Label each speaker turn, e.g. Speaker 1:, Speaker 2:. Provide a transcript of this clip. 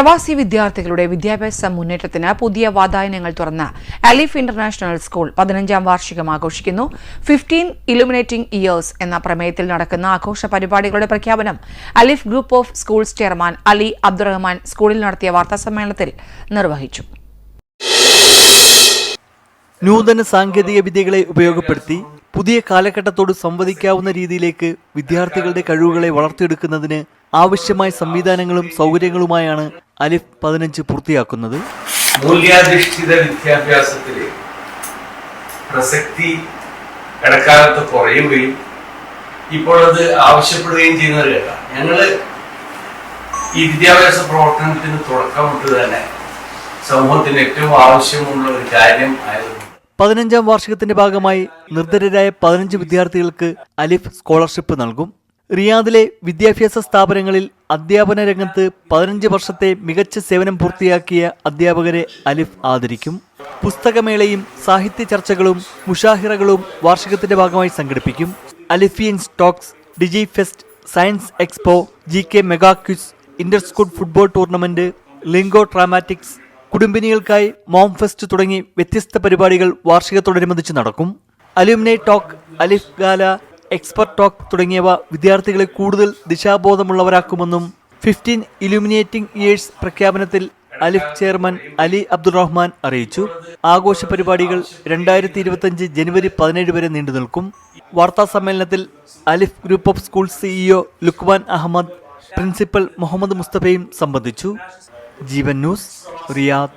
Speaker 1: പ്രവാസി വിദ്യാർത്ഥികളുടെ വിദ്യാഭ്യാസ മുന്നേറ്റത്തിന് പുതിയ വാതായനങ്ങൾ തുറന്ന അലിഫ് ഇന്റർനാഷണൽ സ്കൂൾ 15ാം വാർഷികം ആഘോഷിക്കുന്നു. 15 ഇലുമിനേറ്റിംഗ് ഇയേഴ്സ് എന്ന പ്രമേയത്തിൽ നടക്കുന്ന ആഘോഷ പരിപാടികളുടെ പ്രഖ്യാപനം Alif group of schools chairman Ali Abdurahman സ്കൂളിൽ നടത്തിയ വാർത്താസമ്മേളനത്തിൽ നിർവഹിച്ചു.
Speaker 2: നൂതന സാങ്കേതിക വിദ്യകളെ ഉപയോഗപ്പെടുത്തി പുതിയ കാലഘട്ടത്തോട് സംവദിക്കാവുന്ന രീതിയിലേക്ക് വിദ്യാർത്ഥികളുടെ കഴിവുകളെ വളർത്തിയെടുക്കുന്നതിന് ആവശ്യമായ സംവിധാനങ്ങളും സൗകര്യങ്ങളുമായാണ് അലിഫ് 15 പൂർത്തിയാക്കുന്നത്.
Speaker 3: മൂല്യാധിഷ്ഠിത വിദ്യാഭ്യാസത്തിലെ പ്രസക്തി ഇടക്കാലത്ത് കുറയുകയും ഇപ്പോൾ അത് ആവശ്യപ്പെടുകയും ചെയ്യുന്ന ഒരു ഘട്ടമാണ്. ഞങ്ങള് ഈ വിദ്യാഭ്യാസ പ്രവർത്തനത്തിന് തുടക്കമിട്ട് തന്നെ സമൂഹത്തിന് ഏറ്റവും ആവശ്യമുള്ള ഒരു കാര്യം ആയിരുന്നു.
Speaker 2: 15ാം വാർഷികത്തിന്റെ ഭാഗമായി നിർധനരായ 15 വിദ്യാർത്ഥികൾക്ക് അലിഫ് സ്കോളർഷിപ്പ് നൽകും. റിയാദിലെ വിദ്യാഭ്യാസ സ്ഥാപനങ്ങളിൽ അധ്യാപന രംഗത്ത് 15 വർഷത്തെ മികച്ച സേവനം പൂർത്തിയാക്കിയ അധ്യാപകരെ അലിഫ് ആദരിക്കും. പുസ്തകമേളയും സാഹിത്യ ചർച്ചകളും മുഷാഹിറകളും വാർഷികത്തിന്റെ ഭാഗമായി സംഘടിപ്പിക്കും. Alifians talks, digi fest, science expo, GK mega quiz, inter school football tournament, lingo dramatics, കുടുംബിനികൾക്കായി മോം ഫെസ്റ്റ് തുടങ്ങി വ്യത്യസ്ത പരിപാടികൾ വാർഷികത്തോടനുബന്ധിച്ച് നടക്കും. Alumni talk, Alif gala, expert talk തുടങ്ങിയവ വിദ്യാർത്ഥികളെ കൂടുതൽ ദിശാബോധമുള്ളവരാക്കുമെന്നും 15 ഇലുമിനേറ്റിംഗ് ഇയേഴ്സ് പ്രഖ്യാപനത്തിൽ അലിഫ് ചെയർമാൻ അലി അബ്ദുറഹ്മാൻ അറിയിച്ചു. ആഘോഷ പരിപാടികൾ 2025 ജനുവരി 17 വരെ നീണ്ടുനിൽക്കും. വാർത്താ സമ്മേളനത്തിൽ Alif group of school CEO Lukman Ahmed, principal Muhammad മുസ്തഫയും സംബന്ധിച്ചു. Jeevan news, Riyadh.